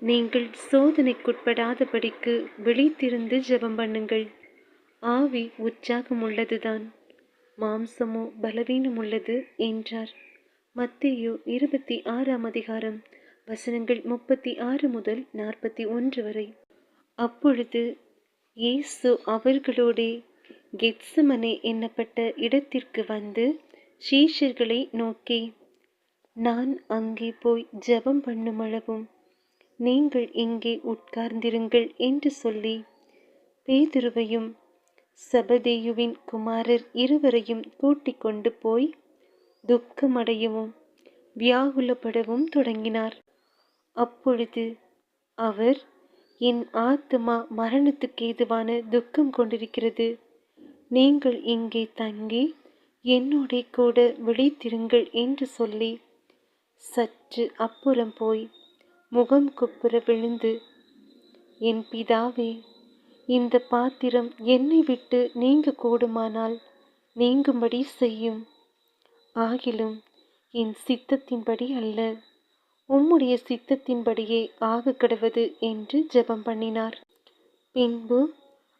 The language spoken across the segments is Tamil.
நீங்கள் சோதனைக்குட்படாதபடிக்கு விழித்திருந்து ஜெபம் பண்ணுங்கள். ஆவி உற்சாகம் உள்ளதுதான், மாம்சமோ பலவீனம் உள்ளது என்றார். மத்தேயு 26ஆம் அதிகாரம் வசனங்கள் 36 முதல் 41 வரை. அப்பொழுது இயேசு அவர்களோடே கெத்சமனே என்னப்பட்ட இடத்திற்கு வந்து சீஷர்களை நோக்கி, நான் அங்கே போய் ஜெபம் பண்ணுமளவும் நீங்கள் இங்கே உட்கார்ந்திருங்கள் என்று சொல்லி, பேதுருவையும் செபதேயுவின் குமாரர் இருவரையும் கூட்டிக் கொண்டு போய் துக்கமடையவும் வியாகுலப்படவும் தொடங்கினார். அப்பொழுது அவர், என் ஆத்துமா மரணத்துக்கு ஏதுவான துக்கம் கொண்டிருக்கிறது, நீங்கள் இங்கே தங்கி என்னோடே கூட விழித்திருங்கள் என்று சொல்லி சற்று அப்புறம் போய் முகம் குப்புற விழுந்து, என் பிதாவே, இந்த பாத்திரம் என்னை விட்டு நீங்க கூடுமானால் நீங்கும்படி செய்யும். ஆகிலும் என் சித்தத்தின்படி அல்ல, உம்முடைய சித்தத்தின்படியே ஆகக்கடவது என்று ஜெபம் பண்ணினார். பின்பு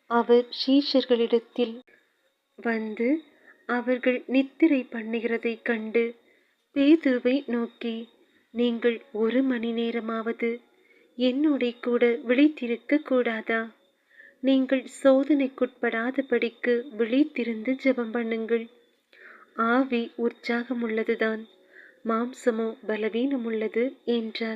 அவர் சீஷர்களிடத்தில் வந்து அவர்கள் நித்திரை பண்ணுகிறதைக் கண்டு பேதுருவை நோக்கி, நீங்கள் 1 மணி நேரமாவது என்னோடே கூட விழித்திருக்க கூடாதா? நீங்கள் சோதனைக்குட்படாதபடிக்கு விழித்திருந்து ஜெபம் பண்ணுங்கள். ஆவி உற்சாகம் உள்ளதுதான், மாம்சமோ பலவீனம் உள்ளது என்றார்.